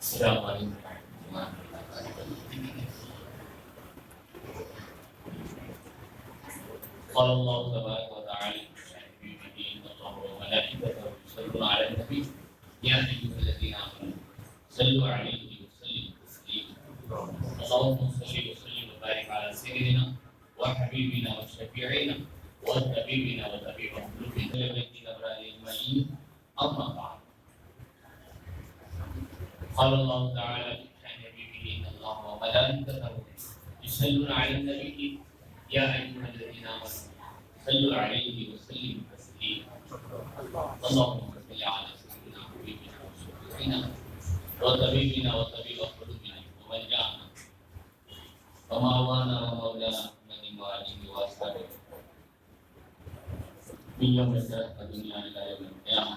السلام عليكم قال الله تبارك وتعالى إن الله وملائكته يصلون على النبي يا أيها الذين آمنوا صلوا عليه وسلموا تسليما اللهم صل وسلم وبارك على سيدنا وحبيبنا وشفيعنا وطبيبنا وطبيب قلوبنا الذين أبرأ المعين أما بعد قال الله تعالى في نبيه إن الله وملائكته يصلون على النبي يا أيها الذين آمنوا صلوا عليه وسلموا تسليما اللهم صل على سيدنا حبيبنا وشفيعنا وطبيبنا وطبيب قلوبنا وملجأنا ومأوانا ومولانا محمد وآله وأصحابه من يوم الخلق الدنيا إلى يوم القيامة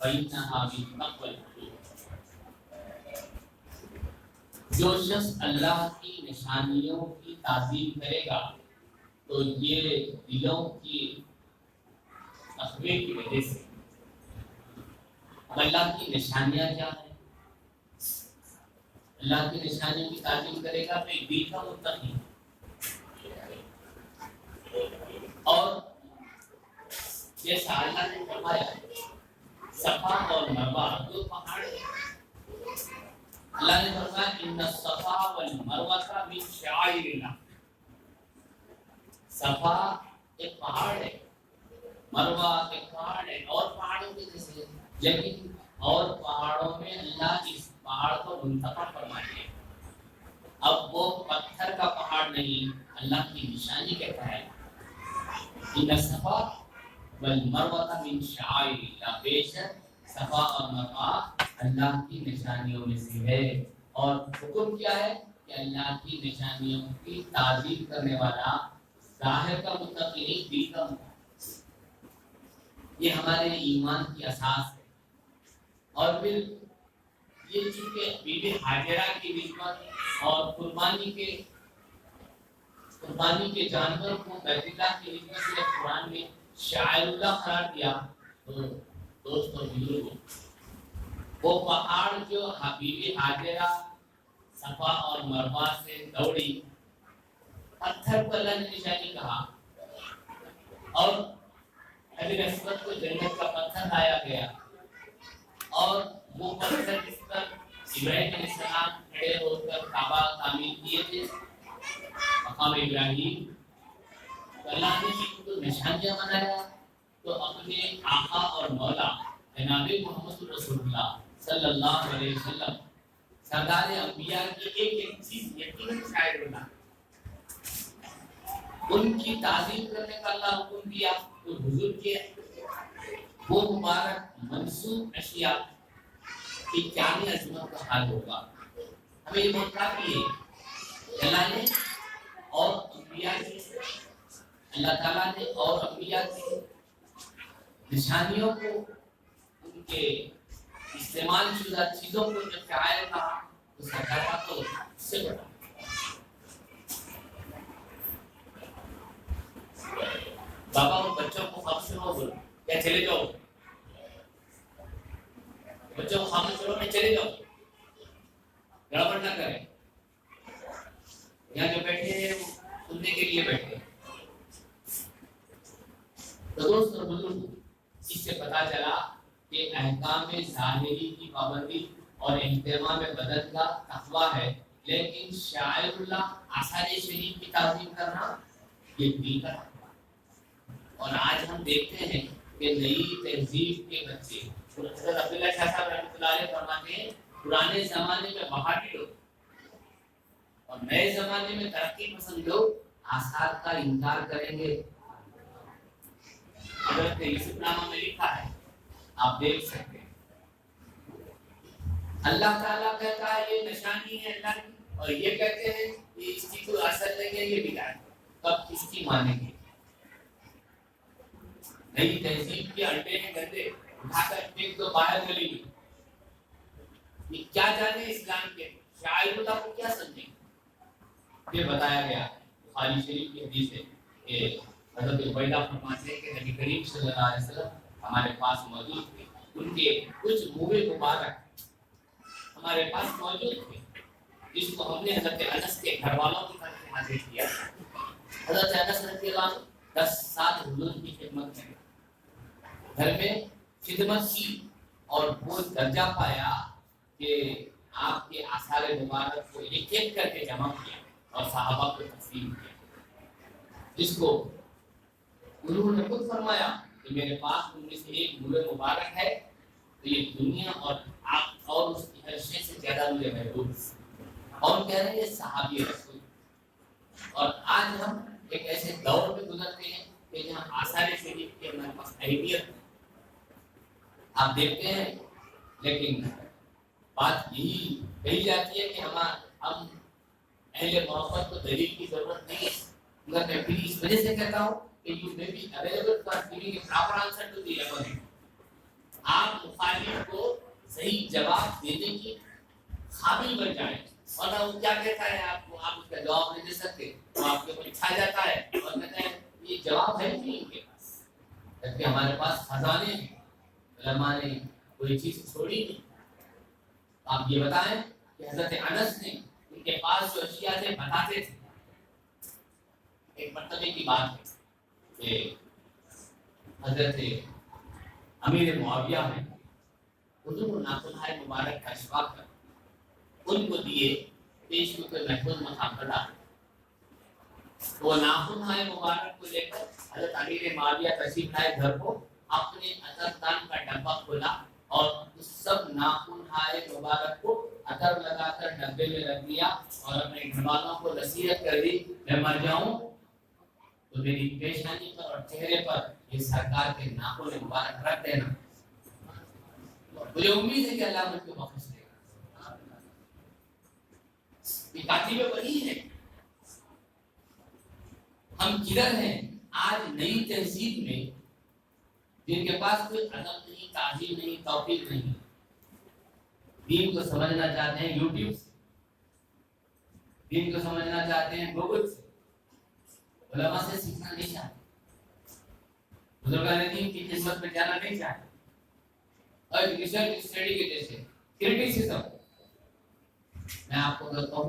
فإنها من تقوى القلوب. جو شخص اللہ کی نشانیوں کی تعظیم کرے گا تو یہ دلوں کی تقوی کی وجہ سے. اللہ کی نشانیاں کیا ہیں؟ اللہ کی نشانیوں کی تعظیم کرے گا تو ایک دل کا متقی. اور جیسا اللہ نے فرمایا صفا اور مروہ دو پہاڑ ہیں. اللہ نے فرمایا ان الصفا والمروہ من شعائر اللہ. صفا ایک پہاڑ ہے، مروہ ایک پہاڑ ہے، اور پہاڑوں کے جیسے، لیکن اور پہاڑوں میں اللہ اس پہاڑ کو منتخب فرمایا ہے. اب وہ پتھر کا پہاڑ نہیں، اللہ کی نشانی کہتا ہے ان الصفا والمروہ من شعائر اللہ. بے شک صفا اور مروہ اللہ کی نشانیوں میں سے ہے. اور حکم کیا ہے کہ اللہ کی نشانیوں کی تعظیم کرنے والا ظاہر کا متقی نہیں، دل کا متقی. یہ ہمارے ایمان کی اساس ہے. اور پھر یہ چونکہ بی بی ہاجرہ کی نسبت اور قربانی کے جانور کو بیت اللہ کی نسبت سے قرآن میں شاعر اللہ قرار دیا. تو دوستوں بزرگوں، وہ پہاڑ جو بی ہاجرہ صفا اور مروہ سے دوڑی، پتھر کو اللہ نے نشانی کہا، اور حجر اسود کو جنت کا پتھر لایا گیا، اور وہ پتھر جس پر ابراہیم علیہ السلام کھڑے ہو کر کعبہ تعمیر کیے تھے، مقام ابراہیم. تو اللہ نے ان کو نشانیاں بنایا. تو اپنے آقا اور مولا جناب محمد رسول اللہ صلی اللہ علیہ وسلم سردار انبیاء کی ایک ایک چیز یقیناً شاعر بنا، ان کی تعظیم کرنے کا اللہ حکم دیا تو حضور کیا. وہ مبارک منسوخ اشیاء کی کیا عظمت کا حال ہوگا. ہمیں یہ بہت کافی ہے. اللہ نے اور انبیاء کی، اللہ تعالیٰ نے اور انبیاء کی نشانیوں کو، ان کے استعمال شدہ چیزوں کو جب شاعر کہا تو سرکار تو اس سے بڑا. بابا وہ بچوں کو خاموش رہو بولو، یا چلے جاؤ، بچوں کو خاموش رہو میں چلے جاؤ، گڑبڑ نہ کریں. یہاں جو بیٹھے ہیں وہ سننے کے لیے بیٹھے ہیں. تو دوستوں بزرگوں، اس سے پتہ چلا کہ احکام ظاہری کی پابندی اور اہتمام بدن کا تقویٰ ہے، لیکن شاعر اللہ آثار شریف کی تعظیم کرنا یہ دل کا تقویٰ. اور آج ہم دیکھتے ہیں کہ نئی تہذیب کے بچے، حضرت عبداللہ شاہ صاحب رحمۃ اللہ علیہ فرماتے ہیں پرانے زمانے میں بہاٹی لوگ اور نئے زمانے میں ترقی پسند لوگ آثار کا انکار کریں گے. حضرت یوسف نامہ میں لکھا ہے، آپ دیکھ سکتے ہیں. اللہ تعالیٰ کہتا ہے یہ نشانی ہے اللہ کی، اور یہ کہتے ہیں کہ اس کی کوئی اثر نہیں ہے، یہ بدعت ہے. کب کس کی مانیں گے؟ نئی تہذیب کے اڈے ہیں گندے، اٹھا کر پھینک دو باہر گلی میں. یہ کیا جانے اسلام کے، شاعر اللہ کو کیا سمجھیں؟ یہ بتایا گیا بخاری شریف کی حدیث ہے کہ حضرت عبیدہ فرماتے ہیں کہ نبی کریم صلی اللہ علیہ وسلم ہمارے پاس موجود تھے. ان کے کچھ منہ مبارک ہمارے پاس موجود تھے، جس کو ہم نے حضرت انس کے گھر والوں کی طرف حاضر کیا. حضرت انس رضی اللہ عنہ 10 سال حضور کی خدمت میں گھر میں خدمت کی، اور وہ درجہ پایا کہ آپ کے آثار مبارک کو ایک ایک کر کے جمع کیا اور صحابہ کو تقسیم کیا، جس کو انہوں نے خود فرمایا کہ میرے پاس ان میں سے ایک نور مبارک ہے تو یہ دنیا اور آپ اور اس کی ہر شے سے زیادہ مجھے محبوب ہے. اور کہہ رہے ہیں یہ صحابی رسول. اور آج ہم ایک ایسے دور میں گزرتے ہیں کہ جہاں آثار شریف کی ہمارے پاس اہمیت آپ دیکھتے ہیں، لیکن بات یہی کہی جاتی ہے کہ ہم اہل محبت کو دلیل کی ضرورت نہیں ہے. مگر میں بھی اس وجہ سے کہتا ہوں کہ you may be available for giving a proper answer to the above. آپ چیز کو صحیح جواب دینے کی قابل بن جائیں، ورنہ وہ کیا کہتا ہے آپ کو، آپ اس کا جواب نہیں دے سکتے، وہ آپ کے اوپر چھا جاتا ہے اور کہتا ہے یہ جواب ہے نہیں ان کے پاس، جبکہ ہمارے پاس خزانے ہیں، علماء نے کوئی چیز چھوڑی نہیں۔ آپ یہ بتائیں کہ حضرت انس نے ان کے پاس جو اشیاء تھے بتاتے تھے۔ ایک مرتبہ کی بات ہے کہ حضرت امیر معاویہ نے حضور ناخن مبارک کا اشفاق کر ان کو دیے، پیش کو کوئی محفوظ مقام پر ڈالے، وہ ناخن مبارک کو لے کر حضرت امیر معاویہ تشریف لائے گھر کو، اپنے عطردان کا ڈبہ کھولا اور اس سب ناخن مبارک کو عطر لگا کر ڈبے میں رکھ دیا اور اپنے گھر والوں کو نصیحت کر دی، میں مر جاؤں تو میری پیشانی پر اور چہرے پر یہ سرکار کے ناخن مبارک رکھ دینا، مجھے امید ہے کہ اللہ مجھ کو بخش دے گا۔ یہ کاتب وحی ہے۔ ہم کدھر ہیں آج نئی تہذیب میں، جن کے پاس کوئی ادب نہیں، تعظیم نہیں، توفیق نہیں، دین کو سمجھنا چاہتے ہیں یوٹیوب سے، دین کو سمجھنا چاہتے ہیں گوگل سے، علماء سے سیکھنا نہیں چاہتے، بزرگان دین کی خدمت میں جانا نہیں چاہتے، اور ریسرچ اسٹڈی کے جیسے کریٹیسزم، میں آپ کو کہتا ہوں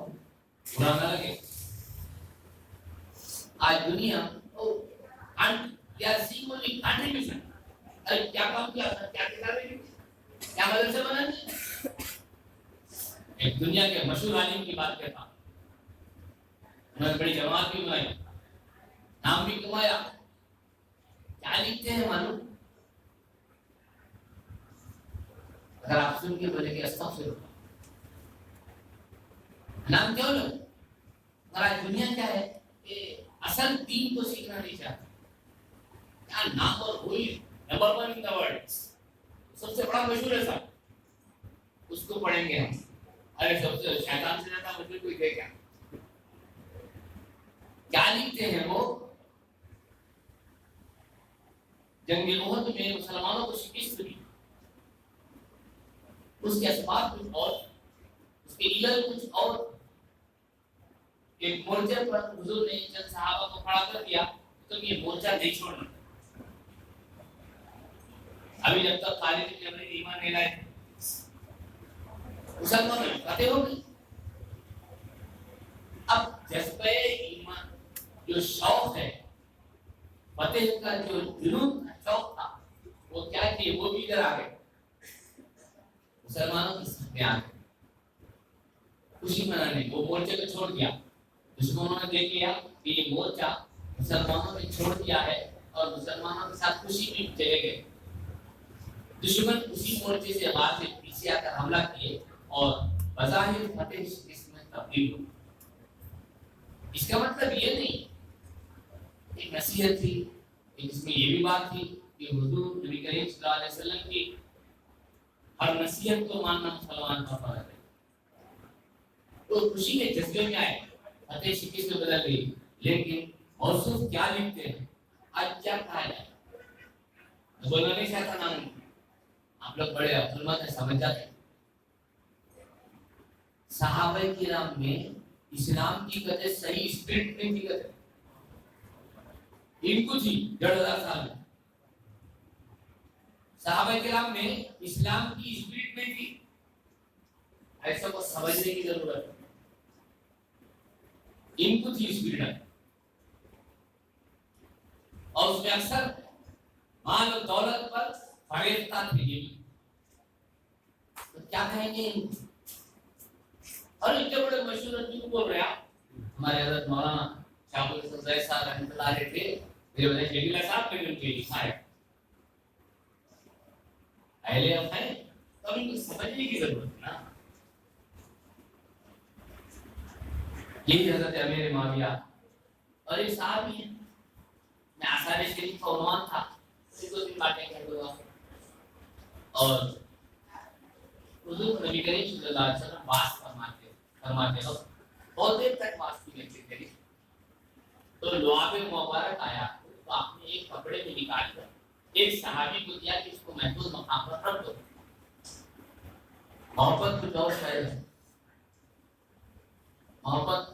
برا نہ لگے، آج دنیا کنٹریبیوشن، ارے کیا کام کیا تھا، کیا کتابیں لکھی، کیا مدرسے بنانے۔ ایک دنیا کے مشہور عالم کی بات کرتا ہوں، انہوں نے بڑی جماعت بھی بنائی، نام بھی کمایا، کیا لکھتے ہیں معلوم؟ اگر آپ سن کے بولے کہ استغفر اللہ، نام کیوں لو؟ مگر آج دنیا کیا ہے کہ اصل دین کو سیکھنا نہیں چاہتا، کیا نام اور ہوئی نمبر 1 ان دا ورلڈ، سب سے بڑا مشہور ہے صاحب، اس کو پڑھیں گے ہم، ارے سب سے شیطان سے زیادہ مشہور کوئی دے کیا؟ کیا لکھتے ہیں وہ؟ جنگ احد میں مسلمانوں کو شکست دی، اس کے اسباب کچھ اور، اس کے علل کچھ اور، ایک مورچے پر حضور نے چند صحابہ کو کھڑا کر دیا تو یہ مورچہ نہیں چھوڑنا، ابھی جب تک خالد بن ولید ایمان نہیں لائے مسلمانوں میں فتح ہو گئی۔ اب جذبہ ایمان جو شوق ہے، فتح کا جو جنون کا شوق تھا، وہ کیا کیے، وہ بھی ادھر آ گئے، مسلمانوں کی ساتھ آ گئے خوشی منانے، وہ مورچے کو چھوڑ دیا، دشمنوں نے دیکھ لیا کہ یہ مورچہ مسلمانوں نے چھوڑ دیا ہے اور مسلمانوں کے ساتھ خوشی میں چلے گئے، دشمن اسی مورچے سے بعد سے پیچھے آ کر حملہ کیے اور بظاہر فتح شکست میں تبدیل ہو۔ اس کا مطلب یہ نہیں، ایک نصیحت تھی، اس میں یہ بھی بات تھی کہ حضور نبی کریم صلی اللہ علیہ وسلم کی ہر نصیحت کو ماننا مسلمان کا فرض ہے، تو خوشی کے جذبے میں آئے، فتح شکست میں بدل گئی، لیکن موصوف کیا لکھتے ہیں، آج کیا کہا جائے، بولنا نہیں چاہتا نام، آپ لوگ بڑے عقلمند ہیں، سمجھ جاتے ہیں۔ صحابہ کرام میں اسلام کی قدر صحیح اسپرٹ میں تھی، قدر ان کو تھی 1500 سال میں، صحابہ کرام میں اسلام کی اسپرٹ میں تھی، ایسا کو سمجھنے کی ضرورت ہے، ان کو تھی اسپرٹ، اور اس میں اکثر مال و دولت پر فریفتہ تھے، یہ بھی تو کیا کہیں گے ان کو؟ اور اتنے بڑے مشہور کیوں بول رہے آپ؟ ہمارے حضرت مولانا شاہ الحسن زید صاحب رحمۃ اللہ علیہ تھے، میرے وجہ شیخ صاحب نے ان کے لکھا ہے، اہل علم ہیں، تو ان کو سمجھنے کی ضرورت ہے نا۔ یہی حضرت امیر معاویہ اور ایک صاحب ہی ہیں، میں آثار شریف کا عنوان تھا، دو تین باتیں کر دوں گا، اور حضور نبی کریم صلی اللہ علیہ وسلم واس فرماتے ہو، بہت دیر تک واس کی محفل کری، تو لعاب مبارک آیا تو آپ نے ایک کپڑے میں نکال کر ایک صحابی کو دیا کہ اس کو محفوظ مقام پر رکھ دو، محبت کچھ اور شاید ہے. محبت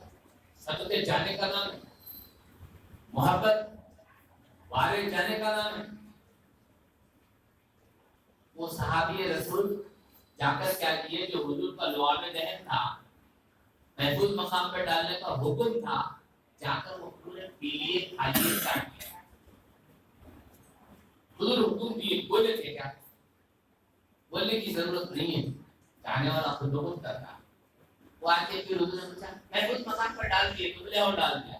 سطح جانے کا نام ہے. محبت وارے جانے کا نام ہے. وہ صحابی رسول جا کر کیا کیے, جو حضور کا لعاب دہن تھا, محفوظ مقام پر ڈالنے کا حکم تھا, جا کر وہ پورے پیلیے خالی کاٹ دیا. حضور حکم دیے, بولے تھے کیا, بولنے کی ضرورت نہیں ہے, جانے والا خود بخود کرتا. وہ آ کے پھر حضور نے پوچھا محفوظ مقام پر ڈال دیے, تو بولے اور ڈال دیا,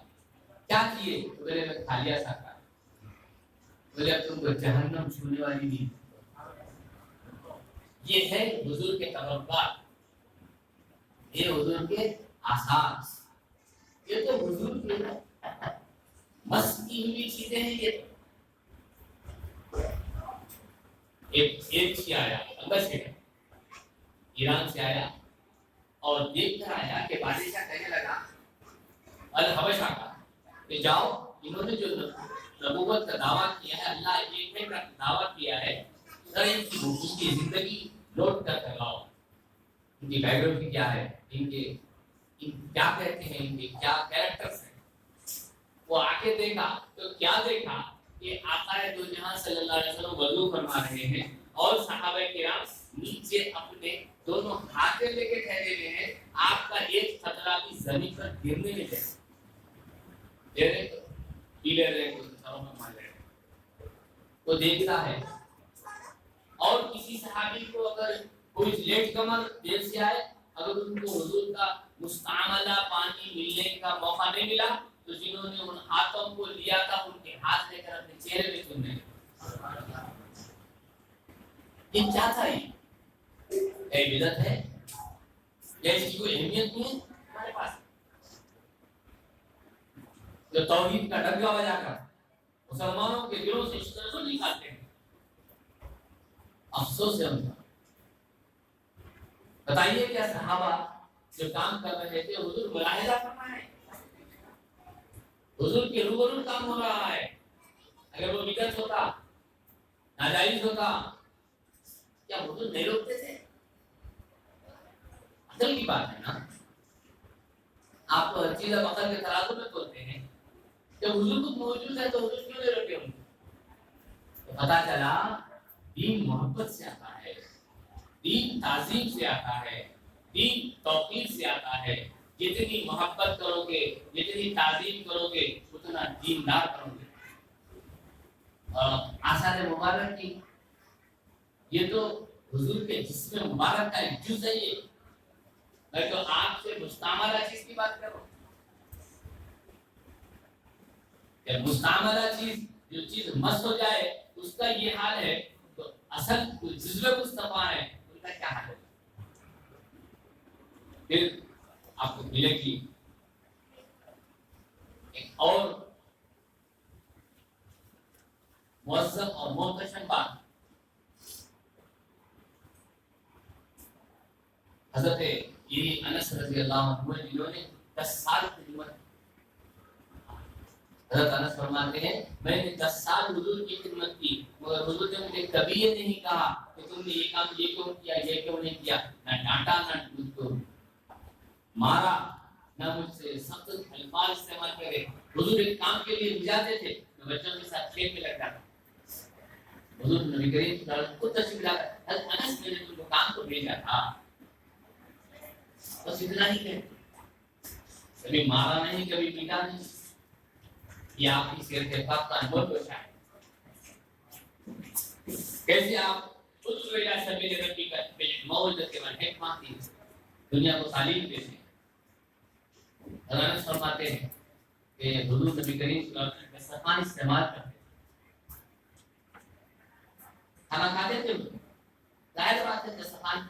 کیا کیے, تو بولے میں خالیہ سا کر. بولے اب تم کو جہنم چھونے والی نہیں. یہ ہے حضور کے تبرکات, یہ حضور کے آثار, یہ تو حضور کے مست کی ہوئی چیزیں ہیں. یہ ایک شیعہ آیا, انگس ہے, ایران سے آیا اور دیکھ کر آیا کہ بادشاہ کہنے لگا الحبشہ کا کہ جاؤ, انہوں نے جو نبوت کا دعویٰ کیا ہے, اللہ ایک ہے کا دعویٰ کیا ہے, ان کی زندگی نوٹ کر لاؤ, ان کی بائیوگرافی کیا ہے, ان کیا کہتے ہیں, ان کے کیا کیریکٹرز ہیں. وہ آ کے دیکھا تو کیا دیکھا کہ آقا دو جہاں صلی اللہ علیہ وسلم وضو فرما رہے ہیں اور صحابہ کرام نیچے اپنے دونوں ہاتھیں لے کے ٹھہرے ہوئے ہیں. آپ کا ایک خطرہ بھی زمین پر گرنے نہیں دے, پیلے رہے وہ دیکھتا ہے. اور کسی صحابی کو اگر کوئی لیٹ کمر دیر سے آئے, اگر ان کو حضور کا مستعملہ پانی ملنے کا موقع نہیں ملا تو جنہوں نے ان ہاتھوں کو لیا تھا ان کے ہاتھ لے کر اپنے چہرے پہ چومنے. یہ کیا تھا, یہ بدعت ہے, یہ اس کی کوئی اہمیت نہیں ہے ہمارے پاس. جو توحید کا ڈنگا بجا کر مسلمانوں کے دلوں سے شرک نکالتے ہیں, افسوس ہے ان کا. بتائیے کیا صحابہ جو کام کر رہے تھے حضور ملاحظہ فرمائے, حضور کے روبرو کام ہو رہا ہے, اگر وہ بدعت ہوتا, ناجائز ہوتا, کیا حضور نہیں روکتے تھے؟ عقل کی بات ہے نا, آپ ہر چیز اب عقل کے ترازو میں تولتے ہیں. جب حضور خود موجود ہے تو حضور کیوں نہیں روکے ان کو؟ پتا چلا دین محبت سے آتا ہے, دین تعظیم سے آتا ہے, دین توقیر سے آتا ہے. جتنی محبت کرو گے, جتنی تعظیم کرو گے, اتنا دیندار کرو گے. آثار مبارک کی یہ تو حضور کے جسم مبارک کا ایک جز ہے. یہ میں تو آپ سے مستعملہ چیز کی بات کر رہا ہوں. مستعملہ چیز, جو چیز مست ہو جائے اس کا یہ حال ہے, تو اصل جزو مصطفیٰ ہے ان کا کیا حال ہے؟ پھر آپ کو ملے گی ایک اور معزز اور محتشم بات. حضرت انس رضی اللہ عنہ جنہوں نے 10 سال خدمت, حضرت انس فرماتے ہیں میں نے 10 سال حضور کی خدمت کی, مگر حضور نے مجھے کبھی یہ نہیں کہا کہ تم نے یہ کام یہ کیوں کیا, یہ کیوں نہیں کیا. نہ ڈانٹا, نہ مجھ کو مارا, نہ مجھ سے سخت الفاظ استعمال کرے. حضور ایک کام کے لیے بھیجاتے تھے, میں بچوں کے ساتھ کھیل میں لگ جاتا. حضور نبی کریم صلی اللہ علیہ وسلم خود تشریف لا کر انس میں نے تم کو کام کو بھیجا تھا, بس اتنا ہی ہے, کبھی مارا نہیں, کبھی پیٹا نہیں. یہ آپ کی سیرت پاک کا انمول کوشش ہے. کیسے آپ خود ویلا سبیل ربی کا موجود کے من حکمت تھی, دنیا کو تعلیم دیتے. حضرت فرماتے ہیں کہ حضور نبی کریم صلی اللہ علیہ وسلم دسترخوان استعمال کرتے, کھانا کھاتے تھے, ظاہر بات ہے دسترخوان.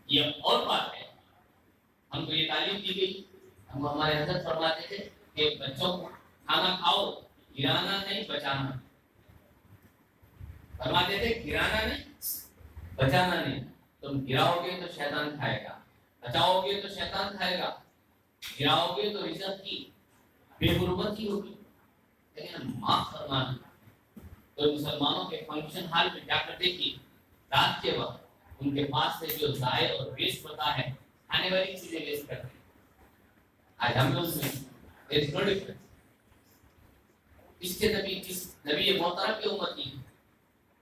یہ اور بات ہے, ہم کو یہ تعلیم دی گئی, ہم ہمارے حضرت فرماتے تھے کہ بچوں کو کھانا کھاؤ, گرانا نہیں بچانا. فرماتے تھے گرانا نہیں بچانا نہیں. تم گراؤ گے تو شیطان کھائے گا, بچاؤ گے تو شیطان کھائے گا. گراؤ گے تو عزت کی بے غربتی ہوگی. لیکن معاف فرمانا, تو مسلمانوں کے فنکشن ہال میں جا کر دیکھیے, رات کے وقت ان کے پاس سے جو ضائع اور ویسٹ ہوتا ہے کھانے والی چیزیں ویسٹ کرتے ہیں. آج ہم لوگ میں there is no difference. اس کے نبی محترم کی امت کی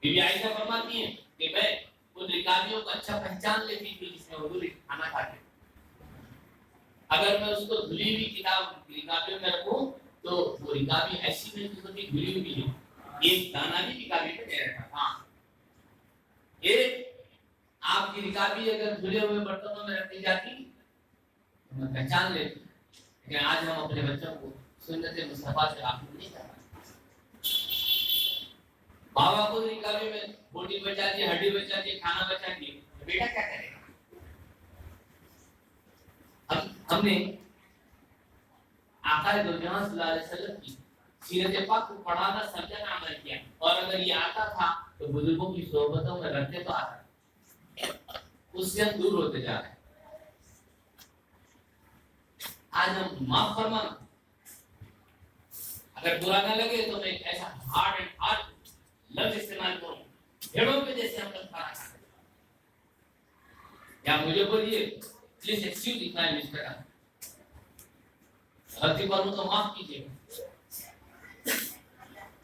بی بی عائشہ فرماتی ہیں کہ میں ان رکابیوں کو اچھا پہچان لیتی تھی جس میں حضور کھانا کھاتے. اگر میں اس کو دھلی ہوئی کتاب رکابیوں میں رکھوں تو وہ رکابی ایسی نہیں ہوتی دھلی ہوئی ہے. ایک دانہ بھی رکابی میں نہیں رہتا. ہاں ایک آپ کی رکابی اگر دھلے ہوئے برتنوں میں رکھی جاتی تو میں پہچان لیتی. لیکن آج ہم اپنے بچوں کو سنت مصطفیٰ سے راغب نہیں کر رہے. بابا کو رکابی میں بوٹی بچاتی ہے, ہڈی بچاتی ہے, کھانا بچاتی ہے, تو بیٹا کیا کرے گا؟ ہم نے آقا دو جہاں صلی اللہ علیہ وسلم کی سیرت پاک کو پڑھانا سمجھانا عمل کیا, اور اگر یہ آتا تھا تو بزرگوں کی صحبتوں میں رکھتے تو آتا, اس سے ہم دور ہوتے جا رہے ہیں. آج ہم معاف فرمانا, اگر برا نہ لگے تو میں ایسا ہارڈ لفظ استعمال کروں, بھیڑوں کے جیسے ہم لوگ کھانا کھاتے ہیں. یا مجھے بولیے پلیز ایکسکیوز اتنا یوز کرا, غلطی کروں تو معاف کیجیے.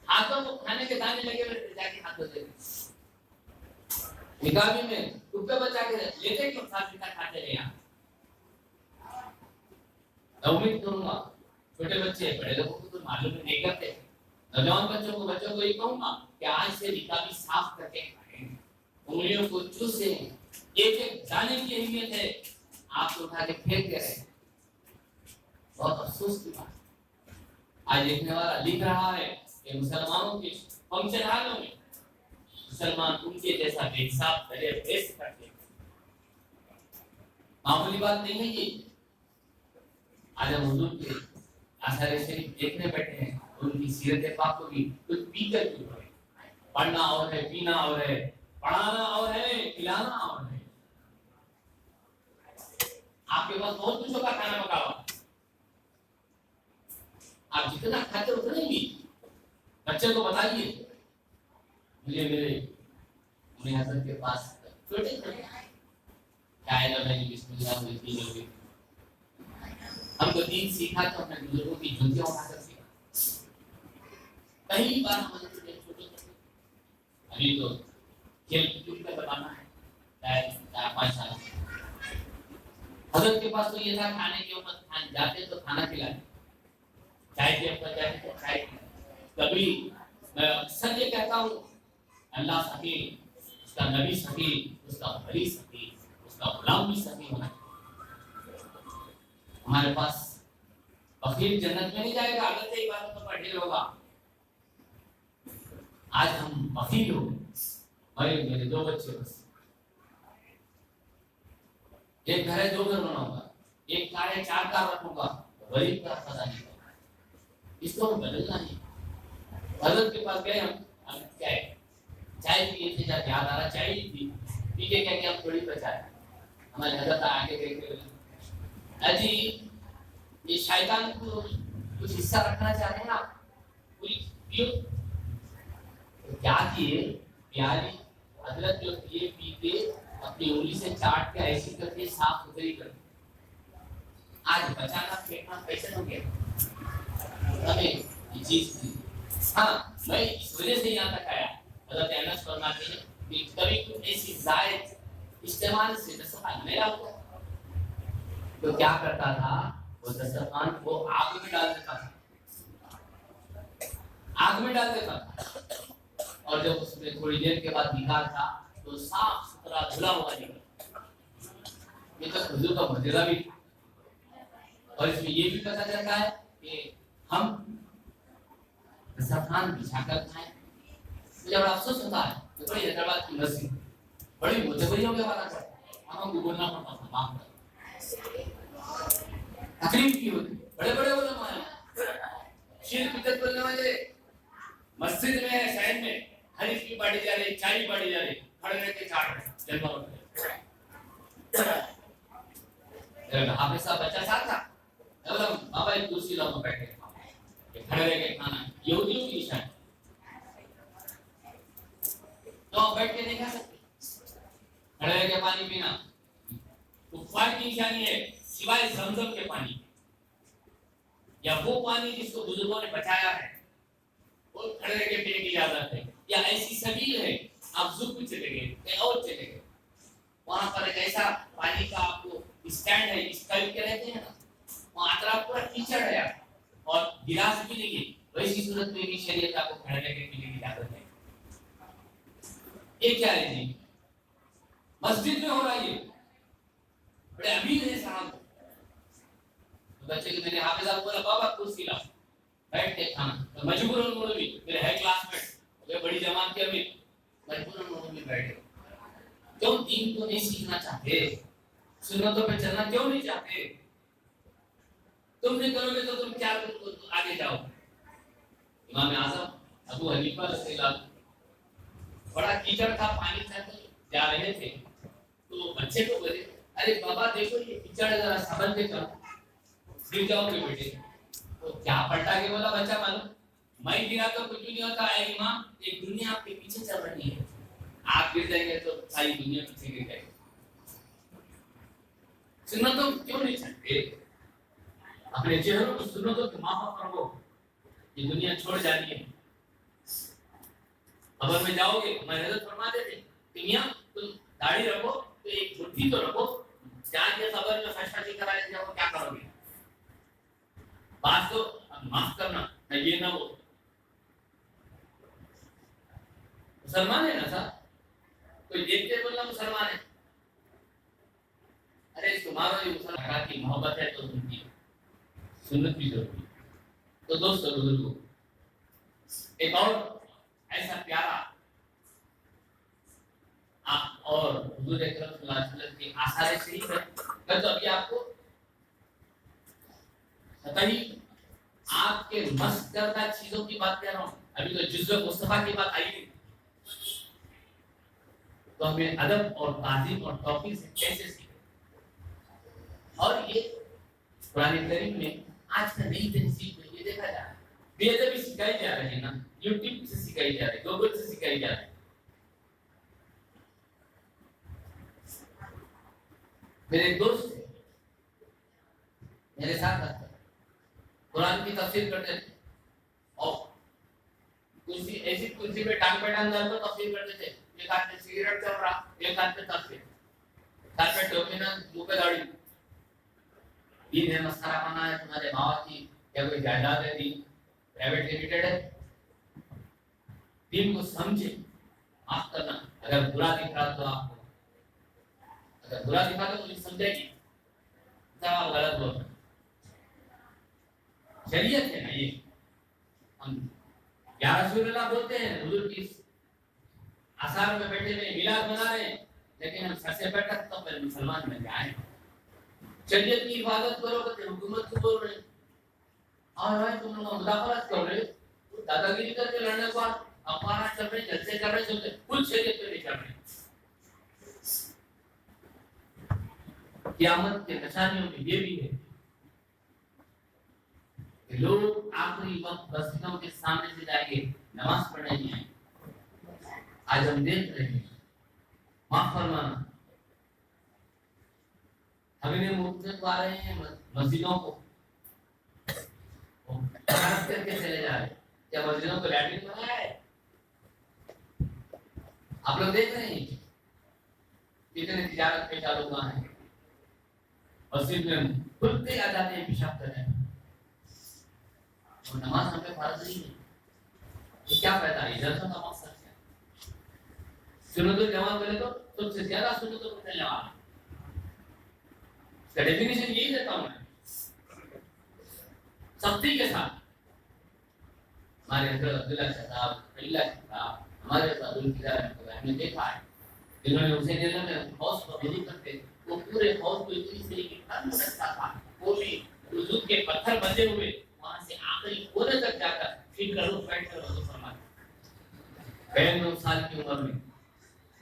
ہاتھوں کو کھانے کے دانے لگے ہوئے جا کے ہاتھوں سے نکابی میں کتے بچا کے لیتے کیوں ساتھ پیتا کھاتے رہے. امید کروں گا چھوٹے بچے بڑے لوگوں کو تو معلوم نہیں کرتے, نوجوان بچوں کو یہ کہوں گا کہ آج سے رکابی صاف کر کے کھائیں, انگلیوں کو چوسیں. ایک ایک دانے کی اہمیت ہے, آپ کو اٹھا کے پھینک دے رہے ہیں. بہت افسوس کی بات. آج دیکھنے والا لکھ رہا ہے کہ مسلمانوں کے فنکشن ہالوں میں مسلمان ان کے جیسا بے حساب درے ویسٹ کرتے ہیں. معمولی بات نہیں ہے یہ. آج ہم حضور کے آثار شریف دیکھنے بیٹھے ہیں, ان کی سیرت پاک کو بھی کچھ پی کر کیوں ہے. پڑھنا اور ہے, پینا اور ہے, پڑھانا اور ہے, کھلانا اور ہے. آپ کے پاس بہت کچھ ہوگا کھانا پکا ہوا, آپ جتنا کھاتے اتنا ہی بھی بچے کو بتائیے. مجھے میرے حضرت کے پاس چھوٹے شاید میں بسم اللہ ہوئی ہوگی. ہم کو دین سیکھا تو ہم نے بزرگوں کی جوتیاں اٹھا کر سیکھا. پہلی بار ہم نے چھوٹے ابھی تو کھیل کود کا زمانہ ہے, 4-5 سال. حضرت کے پاس تو یہ تھا کھانے کے اوپر جاتے تو کھانا کھلاتے, چائے کے اوپر جاتے تو چائے. کبھی میں اکثر یہ کہتا ہوں اللہ سخی, اس کا نبی سخی, اس کا ولی سخی, اس کا غلام بھی سخی ہونا. ہمارے پاس بخیل جنت میں نہیں جائے گا, اگر سے عبادتوں پر ڈھیر ہوگا. آج ہم بخیل ہو گئے. میرے 2 بچے, بس ایک گھر ہے 2 گھر بنا ہوگا, ایک کار ہے 4 کار رکھوں گا, غریب کا پتہ نہیں ہوگا. اس کو بدلنا نہیں. حضرت کے پاس گئے ہم چائے پیے تھے, جب یاد آ رہا چائے ہی تھی, پی کے کہہ کے ہم تھوڑی بچائے. ہمارے حضرت آگے دیکھتے ہوئے جی یہ شیطان کو کچھ حصہ رکھنا چاہتے ہیں آپ, کیا کیے پیاری حضرت جو پیے پی کے اپنی انگلی سے چاٹ کے ایسی کر کے صاف ستھری کر. آج بچانا پھینکنا کیسے ہو گیا ہمیں یہ چیز تھی. ہاں میں اس وجہ سے یہاں تک آیا. حضرت انس فرماتے ہیں کہ کبھی کوئی ایسی زائد استعمال سے دسترخوان میرا ہوتا تو کیا کرتا تھا, وہ دسترخوان کو آگ میں ڈال دیتا تھا, آگ میں ڈال دیتا تھا, اور جب اس میں تھوڑی دیر کے بعد نکال تھا تو صاف ستھرا دھلا ہوا نکلا. یہ تو حضور کا معجزہ بھی تھا. اور اس میں یہ بھی پتہ چلتا ہے کہ ہم دسترخوان بچھا کر کھائیں. مجھے بڑا افسوس ہوتا ہے کہ بڑی حیدرآباد کی مسجد بڑی متبریوں کے والا تھا, ہم کو بولنا پڑتا تھا معاف کر. تکلیف کی ہوتی, بڑے بڑے علماء ہیں, شرک بدعت بولنے والے مسجد میں شہر میں حدیث کی پڑھی جا رہی, چائے پڑھی جا رہی, کھڑے رہ کے چاٹ رہے جلوہ ہوتے. حافظ صاحب بچہ ساتھ تھا, بابا ایک کرسی لاؤ بیٹھے, کھڑے رہ کے کھانا یہودیوں کی نشان ہے, تو آپ بیٹھ کے نہیں کھا سکتے, کھڑے رہ کے پانی پینا کفار کی نشانی ہے سوائے زمزم کے پانی یا وہ پانی جس کو بزرگوں نے بچایا ہے وہ کھڑے رہ کے پینے کی اجازت ہے یا ایسی سبیل ہے آپ زب چلے گئے کہیں اور چلے گئے وہاں پر ایک ایسا پانی کا آپ کو اسٹینڈ ہے اس ٹائپ کے رہتے ہیں نا وہاں اطراف پورا کیچڑ ہے اور گلاس بھی نہیں ہے ویسی صورت میں بھی شریعت آپ کو کھڑے رہ کے پینے کی اجازت ہے یہ کیا ہے جی مسجد میں ہو رہا ہے بڑے امیر ہیں صاحب بچے کے میرے حافظ صاحب بولا بابا کرسی لاؤ بیٹھ کے کھانا مجبور انہوں نے بھی میرے ہے کلاس میٹ وہ بڑی جماعت کے امیر مجبور انہوں نے بھی بیٹھے کیوں دین کو نہیں سیکھنا چاہتے سنتوں پہ چلنا کیوں نہیں چاہتے تم نہیں کرو گے تو تم کیا آگے جاؤ امام اعظم ابو حنیفہ رضی اللہ بڑا کیچڑ تھا پانی سے جا رہے تھے تو بچے کو بولے ارے بابا دیکھو یہ کیچڑ ذرا سنبھل کے چلو گر جاؤ گے بیٹے تو کیا پلٹا کے بولا بچہ معلوم میں گرا تو کچھ نہیں ہوتا اے امام ایک دنیا آپ کے پیچھے چل رہی ہے آپ گر جائیں گے تو ساری دنیا پیچھے گر جائے گی سنتوں کیوں نہیں چلتے اپنے چہروں کو سنتوں کے معاف کرو یہ دنیا چھوڑ جانی ہے قبر میں جاؤ گے میں حضرت فرماتے تھے کہ میاں تم داڑھی رکھو تو ایک مٹھی تو رکھو جان کے قبر میں خشخشی کرائے جاؤ کیا کرو گے بات تو معاف کرنا نہ یہ نہ وہ مسلمان ہے نا صاحب کوئی دیکھتے بولنا مسلمان ہے ارے تمہارا یہ مسلمان کی محبت ہے تو ان کی سنت بھی ضروری ہے تو دوستو بزرگوں ایک اور ایسا پیارا اور حضور اکرم صلی اللہ علیہ وسلم کی آثار شریف ہے میں تو ابھی آپ کو قطعی آپ کے مست کردہ چیزوں کی بات کر رہا ہوں ابھی تو جزو مصطفیٰ کی بات آئی نہیں تو ہمیں ادب اور تعظیم اور توقیر سے کیسے سیکھیں اور یہ قرآن کریم میں آج کا نئی تہذیب میں یہ دیکھا جا رہا ہے بے ادبی سکھائی جا رہی ہے نا یوٹیوب سے سکھائی جا رہی ہے گوگل سے سکھائی جا رہی ہے میرے ایک دوست تھے میرے ساتھ رہتا قرآن کی تفسیر کرتے تھے اور ایسی کرسی پہ ٹانگ ڈال کر تفسیر کرتے تھے ایک ہاتھ میں سگریٹ چل رہا ایک ہاتھ میں تفسیر ساتھ میں ٹوپی نہ منہ پہ داڑھی دین ہے مسخرہ بنا ہے تمہارے ماں کی کیا کوئی جائیداد ہے دین پرائیویٹ لمیٹڈ ہے دین کو سمجھے معاف کرنا اگر برا دکھ رہا تو آپ کو اگر برا دکھا تو مجھے سمجھے گی جواب غلط بول رہے شریعت ہے نا یہ ہم یا رسول اللہ بولتے ہیں حضور کی آثار میں بیٹھے ہوئے میلاد منا رہے ہیں لیکن ہم سر سے بیٹھا تو پھر مسلمان بن جائیں شریعت کی حفاظت کرو کہ حکومت کو بول رہے اور تم لوگ مداخلت کر رہے دادا گیری کر کے لڑنے کو افواہ چل رہے جلسے کر رہے چلتے کچھ شریعت پہ نہیں چل رہے قیامت کے نشانیوں میں یہ بھی ہے کہ لوگ آخری وقت مسجدوں کے سامنے سے جائیں گے نماز پڑھنے نہیں آئیں آج ہم دیکھ رہے ہیں معاف فرمانا ہمیں مختلف آ رہے ہیں مسجدوں کو کر کے چلے جا رہے کیا مسجدوں کو لیٹرین بنایا ہے آپ لوگ دیکھ رہے ہیں کتنے تجارت پیشہ لوگ ہیں مسجد میں کھلتے آ جاتے ہیں پیشاب کرنے اور نماز ہم پہ فرض نہیں ہے تو کیا فائدہ ہے اجازت کا مقصد ہے سنت الجماعت بولے تو سب سے زیادہ سنت کو چلنے والا اس کا ڈیفینیشن یہی دیتا ہوں میں سختی کے ساتھ ہمارے حضرت عبداللہ صاحب اللہ صاحب ہمارے صاحب ہم نے دیکھا ہے جنہوں نے اسے دنوں میں حوض پر وضو کرتے وہ پورے حوض کو اتنی طریقے سے رکھتا تھا وہ بھی وضو کے پتھر بندے ہوئے وہاں سے آخری کونے تک جا کر پھر کرو بیٹھ کر وضو فرماتے 92 سال کی عمر میں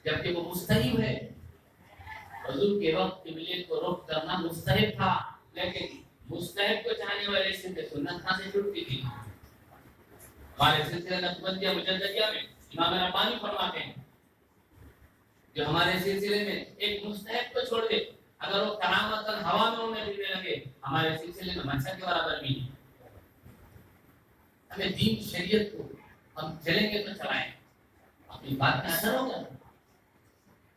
جبکہ وہ مستحب ہے وضو کے وقت قبلے کو رخ کرنا مستحب تھا لیکن مستحب کو چاہنے والے سے سنت کہاں سے چھوٹتی تھی ہمارے سلسلہ نقشبندیہ مجددیہ میں امام ربانی فرماتے ہیں جو ہمارے سلسلے میں ایک مستحق کو چھوڑ دے، اگر وہ کرامتاً ہوا میں اڑنے پھرنے لگے، ہمارے سلسلے میں مچھر کے برابر بھی نہیں۔ ہمیں دین شریعت کو ہم چلیں گے تو چلائیں، اپنی بات میں اثر ہوگا۔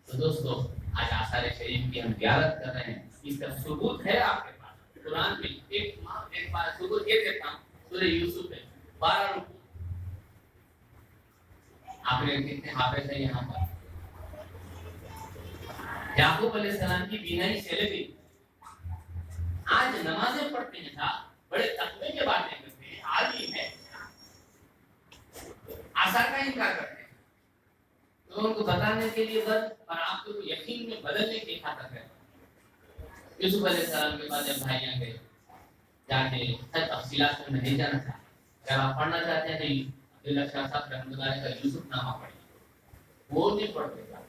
تو دوستو آج آثار شریف کی ہم زیارت کر رہے ہیں، اس کا ثبوت ہے آپ کے پاس قرآن میں۔ ایک بار ثبوت یہ دیتا ہوں، سورہ یوسف میں 12 رکوع، آپ نے کتنے حافظ ہیں یہاں پر؟ یعقوب علیہ السلام کی بینائی چلے گئی، آج نمازیں پڑھتے ہیں تھا، بڑے تقوی کے باتیں کرتے ہیں، عالم ہے، آثار کا انکار کرتے ہیں، تو ان کو بتانے کے لیے بس اور آپ کو یقین میں بدلنے کی خاطر ہے۔ یوسف علیہ السلام کے بعد جب بھائیاں گئے، جا کے سب تفصیلات میں نہیں جانا تھا، اگر آپ پڑھنا چاہتے ہیں تو عبداللہ شاہ صاحب رحمۃ اللہ علیہ کا یوسف نامہ پڑھیے، وہ نہیں پڑھتے تھا،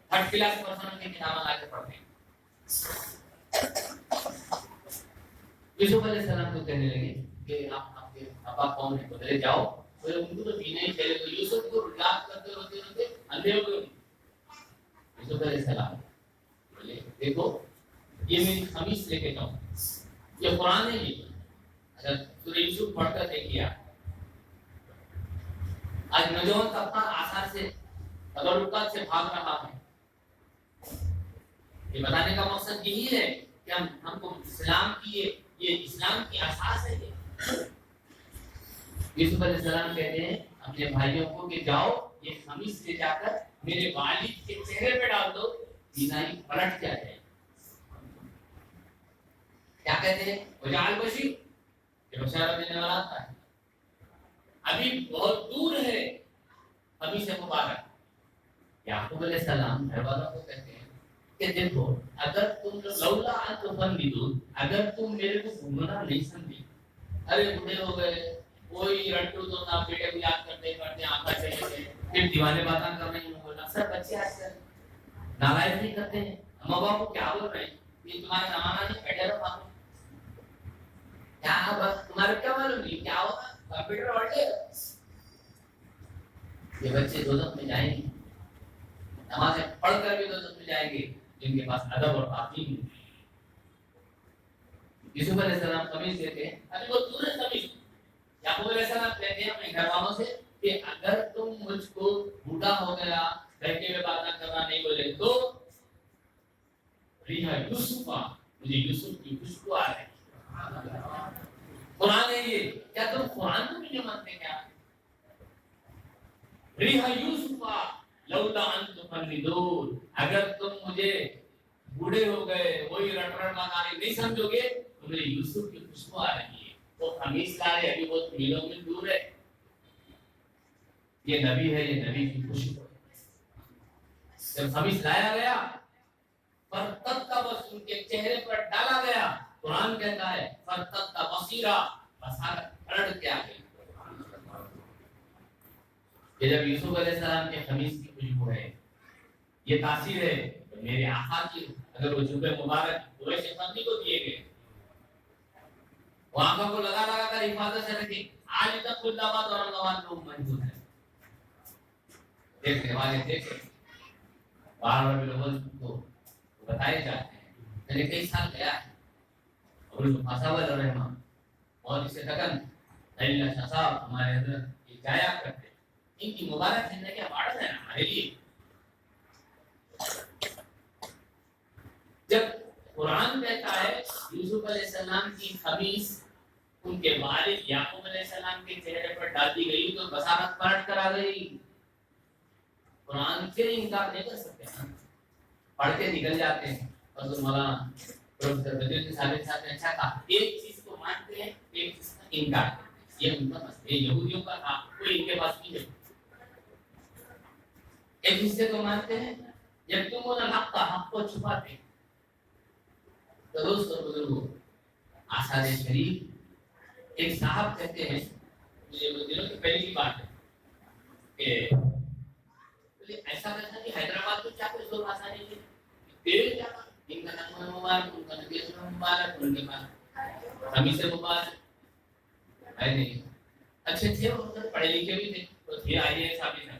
تھرڈ کلاس پرسن کے کتابیں لا کے پڑھتے ہیں۔ یوسف علیہ السلام کو کہنے لگے کہ آپ کے ابا کون ہے؟ بولے جاؤ، بولے ان کو تو پینا ہی چلے، تو یوسف کو یاد کرتے روتے روتے اندھے ہو گئے۔ یوسف علیہ السلام بولے دیکھو یہ میری قمیص لے کے جاؤ، یہ قرآن ہے، یہ اگر سورہ یوسف پڑھ کر دیکھیے آج نوجوان طبقہ آثار سے تبرکات سے بھاگ رہا ہے۔ یہ بتانے کا مقصد یہی ہے کہ ہم کو اسلام کی یہ اسلام کی اساس ہے۔ یوسف علیہ السلام کہتے ہیں اپنے بھائیوں کو کہ جاؤ یہ قمیص لے جا کر میرے والد کے چہرے پہ ڈال دو، بینائی پلٹ جائے۔ کیا کہتے ہیں؟ وجعل بشیر، یہ بشارت دینے والا آتا ہے، ابھی بہت دور ہے قمیص مبارک۔ یعقوب علیہ السلام گھر والوں کو کہتے ہیں کہ دیکھو اگر تم لولا ان تفندون، اگر تم میرے کو گمراہ نہیں سمجھی، ارے بوڑھے ہو گئے، کوئی رٹو تو تھا، بیٹے کو یاد کرتے کرتے آنکھیں چلے گئے، پھر دیوانے باتیں کر رہی ہوں، اکثر بچے آج کل نالائق نہیں کرتے ہیں، اما باپ کو کیا بول رہے ہیں یہ تمہارا زمانہ نہیں، بیٹھے رہو آپ کیا بس تمہارے کیا معلوم نہیں کیا ہوگا، کمپیوٹر بڑھ گئے۔ یہ بچے دوزخ میں جائیں گے، نمازیں پڑھ کر بھی دوزخ میں جائیں گے جن کے پاس ادب اور تعظیم نہیں۔ یوسف علیہ السلام قمیص دیتے ہیں، ابھی وہ دور ہے قمیص۔ یعقوب علیہ السلام کہتے ہیں اپنے گھر والوں سے کہ اگر تم مجھ کو بوڑھا ہو گیا، بیٹھے ہوئے باتیں کرنا نہیں بولے تو ریحا یوسف، مجھے یوسف کی خوشبو آ رہی۔ قرآن ہے یہ، کیا تم قرآن کو بھی نہیں مانتے کیا؟ ریحا یوسف لولا ان تفندون، اگر تم مجھے بوڑھے ہو گئے وہی رٹ رٹ مکاری نہیں سمجھو گے تو میرے یوسف کی خوشبو آ رہی ہے۔ وہ قمیص لا رہے، ابھی بہت میلوں میں دور ہے، یہ نبی ہے، یہ نبی کی خوشبو ہے۔ جب قمیص لایا گیا فرتد کا بس ان کے چہرے پر ڈالا گیا، قرآن کہتا ہے فرتد کا بصیرہ، بصارت پلٹ کے آ گئی۔ یہ جب یوسف علیہ السلام کے قمیص کی خوشبو ہے، یہ تاثیر ہے میرے آقا کی، اگر وہ جبے مبارک قریش فقی کو دیے گئے، وہ آنکھوں کو لگا لگا کر حفاظت سے رکھے، آج تک کل آباد اور اورنگاباد لوگ موجود ہیں، دیکھنے والے دیکھیں، بار بار لوگوں کو بتائے جاتے ہیں۔ میں نے کئی سال گیا ہے اور اس کو پھنسا ہوا لڑ رہے ہوں اور اسے تکن علیہ شاہ صاحب ہمارے حضرت یہ جایا کرتے، ان کی مبارک زندگی عبادت ہے ہمارے لیے۔ جب قرآن کہتا ہے یوسف علیہ السلام کی قمیص ان کے والد یعقوب علیہ السلام کے چہرے پر ڈال دی گئی تو بصارت پلٹ کر آ گئی۔ قرآن سے انکار نہیں کر سکتے، پڑھ کے نکل جاتے ہیں۔ حضرت مولانا پروفیسر بدر صاحب نے اچھا کہا، ایک چیز کو مانتے ہیں ایک چیز کا انکار کرتے ہیں، یہ ان کا مسئلہ ہے، یہودیوں کا تھا، کوئی ان کے پاس نہیں ہے۔ ایک حصے کو مانتے ہیں، جب تم وہ حق کو چھپاتے ہیں۔ تو دوستوں بزرگوں، آثار شریف، ایک صاحب کہتے ہیں، مجھے وہ دنوں کی پہلی کی بات ہے کہ ایسا کہتا کہ حیدرآباد کو کیا کوئی زور آسانی تھی، تیرے کیا ان کا نام مبارک، ان کا نبی مبارک، ان کے پاس قمیص مبارک ہے نہیں، اچھے تھے، پڑھے لکھے بھی تھے، تو تھے آئی اے ایس آفیسر،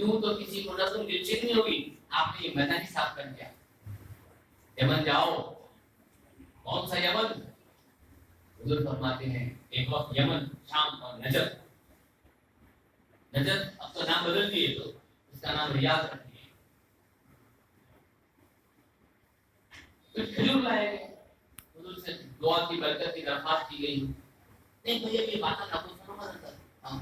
کیوں تو کسی کو نظم دلچسپی نہیں ہوگی آپ نے یہ میدان ہی صاف کر دیا یمن جاؤ کون سا یمن حضور فرماتے ہیں ایک وقت یمن شام اور نجد اب تو نام بدل دیے تو اس کا نام ریاض رکھ دیے کچھ کھجور لائے گئے حضور سے دعا کی برکت کی درخواست کی گئی نہیں مجھے بھی بات نہ کچھ سنو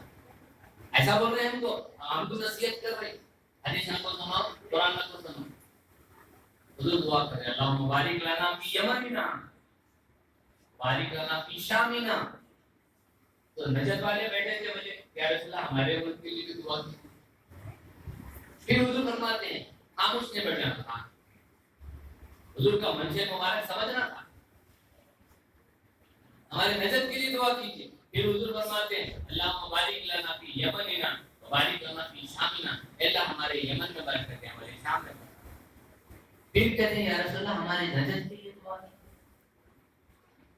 ایسا بول رہے ہیں ہم کو نصیحت کر رہے حدیث نہ کو سناؤ قرآن نہ کو سناؤ حضور دعا کرے اللہم بارک لنا فی یمننا بارک لنا فی شامنا تو نجد والے بیٹھے تھے بولے یا رسول اللہ ہمارے ملک کے لیے بھی دعا کی پھر حضور فرماتے ہیں خاموش نے بیٹھنا تھا حضور کا منشے مبارک سمجھنا تھا ہمارے نجد کے لیے دعا کیجیے پھر حضور فرماتے ہیں اللہم بارک لنا فی یمننا بارک لنا فی شامنا اللہ ہمارے یمن میں برکت ہے ہمارے شام میں پھر کہتے ہیں یا رسول اللہ ہمارے نجد کے لیے دعا کی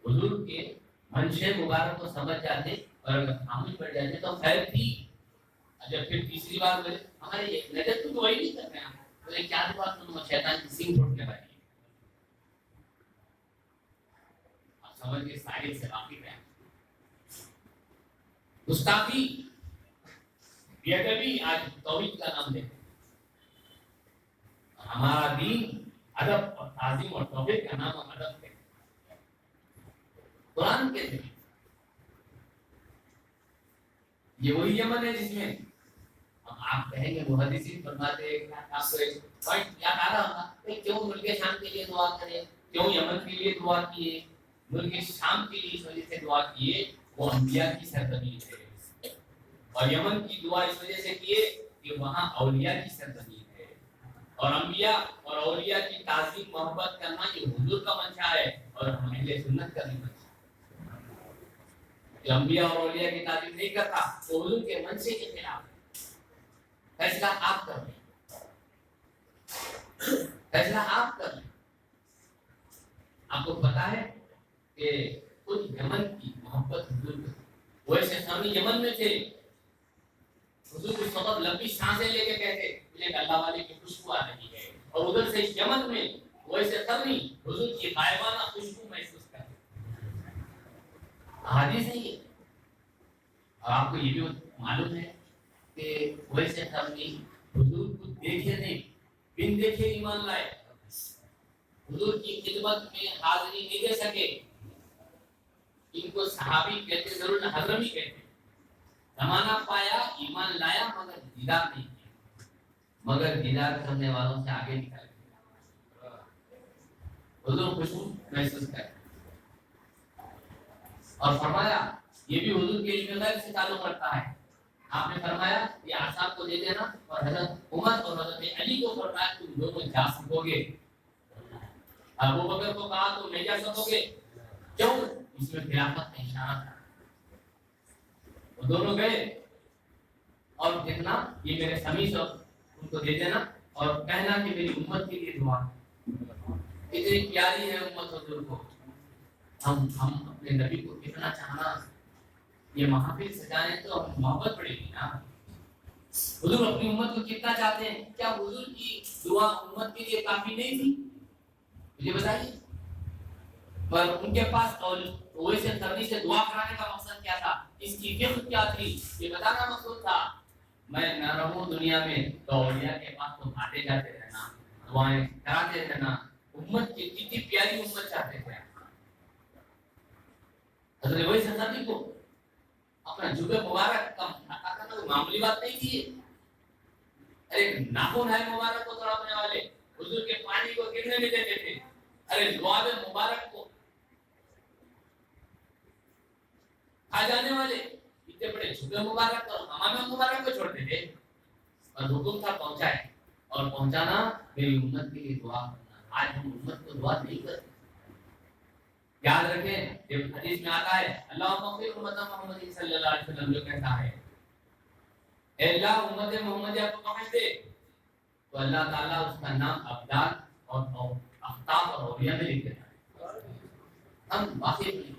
حضور کے منشے مبارک کو سمجھ جاتے اور اگر خاموش پڑ جاتے تو خیر تھی جب پھر تیسری بار بولے ہمارے نجد تو وہی نہیں کر رہے ہیں بولے کیا دعا کروں شیطان کی سینگ پھوٹنے والی ہے آپ سمجھ کے سائل سے واقف ہیں گستاخی بیادبی آج توحید کا نام لے ہمارا دین ادب اور تعظیم اور توحید کا نام ادب ہے قرآن کے ذریعے یہ وہی یمن ہے جس میں آپ کہیں گے محدثین فرماتے ہیں آپ کو ایک پوائنٹ یاد آ رہا ہوگا کیوں ملک شام کے لیے دعا کریں کیوں یمن کے لیے دعا کیے ملک شام کے لیے اس وجہ سے دعا کیے وہ انبیاء کی سرزمین ہے اور یمن کی دعا اس وجہ سے کیے کہ وہاں اولیاء کی سرزمین ہے اور انبیاء اور اولیاء کی تعظیم محبت کرنا یہ حضور کا منشا ہے اور ہم اہل سنت کا بھی منشا جو انبیاء اور اولیاء کی تعظیم نہیں کرتا تو حضور کے منشے کے خلاف فیصلہ آپ کر لیں فیصلہ آپ کر لیں آپ کو پتا ہے کہ خود یمن کی محبت حضور کو ویسے سامنے یمن میں تھے حضور اس وقت لمبی سانسیں لے کے کہتے مجھے اللہ والے کی خوشبو آ رہی ہے اور ادھر سے یمن میں ویسے سامنے حضور کی غائبانہ خوشبو محسوس کرتے حدیث ہے یہ اور آپ کو یہ بھی معلوم ہے کہ ویسے سامنے حضور کو دیکھے نہیں بن دیکھے ایمان لائے حضور کی خدمت میں حاضری نہیں دے سکے ان کو صحابی کہتے ضرور نہ حضرمی کہتے زمانہ پایا ایمان لایا مگر دیدار نہیں کیا مگر دیدار کرنے والوں سے آگے نکل گیا حضور خوشبو محسوس کرتے اور فرمایا یہ بھی حضور کے علم غیب سے تعلق رکھتا ہے آپ نے فرمایا یہ اعصاب کو دے دینا اور حضرت عمر اور حضرت علی کو فرمایا تم دونوں جا سکو گے ابو بکر کو کہا تم نہیں جا سکو گے کیوں اس میں خلافت کا اشارہ تھا وہ دونوں گئے اور دیکھنا یہ میرے سمیع اور ان کو دے دینا اور کہنا کہ میری امت کے لیے دعا اتنی پیاری ہے امت حضور کو ہم اپنے نبی کو کتنا چاہنا یہ محافل سجانے تو محبت پڑے گی نا حضور اپنی امت کو کتنا چاہتے ہیں کیا حضور کی دعا امت کے لیے کافی نہیں تھی مجھے بتائیے پر ان کے پاس ویسے کرنی سے دعا کرانے کا مقصد کیا تھا اس کی فکر کیا تھی یہ بتانا مقصود تھا میں نہ رہوں دنیا میں تو اولیاء کے پاس تو آتے جاتے رہنا دعائیں کراتے رہنا امت کی کتنی پیاری امت چاہتے تھے حضرت وہی سنسانی کو اپنا جبہ مبارک کا عطا کرنا کوئی معمولی بات نہیں تھی ارے ناخن ہے مبارک کو توڑانے والے حضور کے پانی کو گرنے نہیں دیتے تھے ارے لعاب مبارک کو کھا جانے والے اتنے بڑے جبہ مبارک اور حمامہ مبارک کو چھوڑتے تھے اور حکم تھا پہنچائے اور پہنچانا میری امت کے لیے دعا کرنا آج ہم امت کو دعا نہیں کرتے یاد رکھیں جب حدیث میں آتا ہے اللہم اغفر امت محمد صلی اللہ علیہ وسلم جو کہتا ہے اے اللہ امت محمدیہ کو بخش دے تو اللہ تعالیٰ اس کا نام ابدال اور اختاب اور اولیاء میں لکھ دیتا ہے ہم واقف نہیں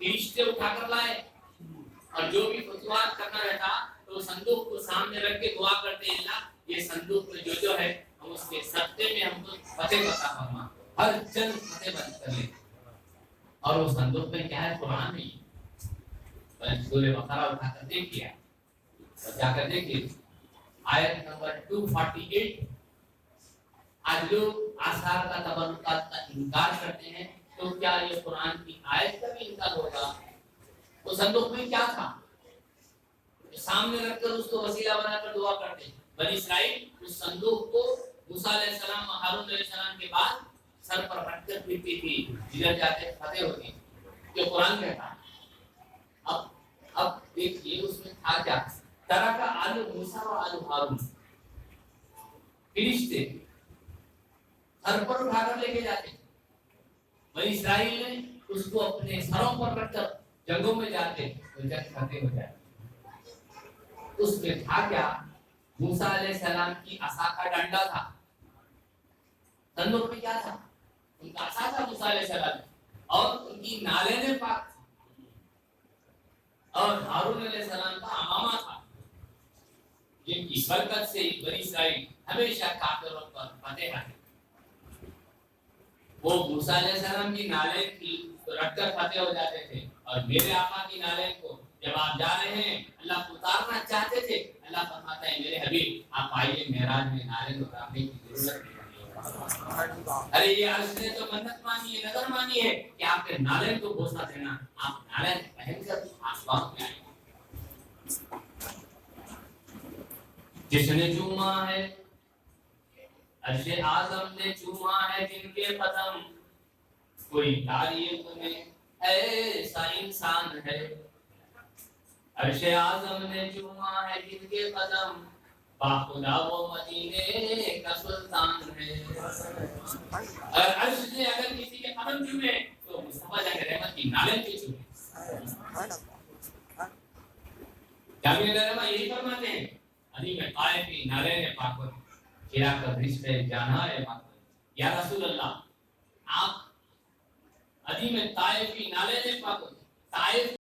فرشتے اٹھا کر لائے اور جو بھی فتوحات کرنا رہتا تو صندوق کو سامنے رکھ کے دعا کرتے ہیں اللہ یہ صندوق میں جو ہے ہم اس کے صدقے میں ہم کو فتح عطا فرما ہر جنگ فتح بند کر لے اور وہ صندوق میں کیا ہے قرآن نہیں سورہ بقرہ اٹھا کر دیکھیے اور جا کر دیکھیے آیت نمبر 248 آج لوگ آثار کا تبرکات کا انکار کرتے ہیں تو کیا یہ قرآن کی آیت کا بھی انکار ہوگا وہ صندوق میں کیا تھا سامنے رکھ کر اس کو وسیلہ بنا کر دعا کرتے ہیں بنی اسرائیل اس صندوق کو موسیٰ علیہ السلام اور ہارون علیہ السلام کے بعد سر پر رکھ کر پھرتی تھی جدھر جاتے فتح ہوتی جو قرآن کہتا اب دیکھیے اس میں تھا کیا طرح کا آلو موسیٰ اور آلو ہارون فرشتے سر پر اٹھا کر لے کے جاتے بنی اسرائیل نے اس کو اپنے سروں پر رکھ کر جنگوں میں جاتے تو جنگ فتح ہو جاتی اس میں تھا کیا موسیٰ علیہ السلام کی عصا کا ڈنڈا تھا صندوق میں کیا تھا ان کا عصا تھا موسیٰ علیہ السلام اور ان کی نالین پاک تھی اور ہارون علیہ السلام کا امامہ تھا جن کی برکت سے بنی اسرائیل ہمیشہ کافروں پر فتح آئی وہ موسیٰ علیہ السلام کی نالین کی رکھ کر فتح ہو جاتے تھے اور میرے آقا کی نالین کو جب آپ جا رہے ہیں اللہ کو اتارنا چاہتے تھے اللہ فرماتا ہے میرے حبیب آپ آئیے معراج میں نالین اتارنے کی ضرورت نہیں ارے یہ عرش نے تو منت مانی ہے نظر مانی ہے کہ آپ کے نالین کو بوسہ دینا آپ نالین پہن کر آسمان میں آئیں جس نے چوما ہے عرش اعظم نے چوما ہے جن کے قدم کوئی تاریخ میں ایسا انسان ہے عرش اعظم نے چوما ہے جن کے قدم باخدا وہ مدینے کا سلطان ہے اگر عرش نے اگر کسی کے قدم چومے تو مصطفیٰ جان کے رحمت کی نالین کی چومے جامعہ رحمہ یہی فرماتے ہیں علی میں طائف کی نالین پاک پر کیا کر رشتے جانا ہے یا رسول اللہ آپ عدیم طائف کی نالین پاک طائف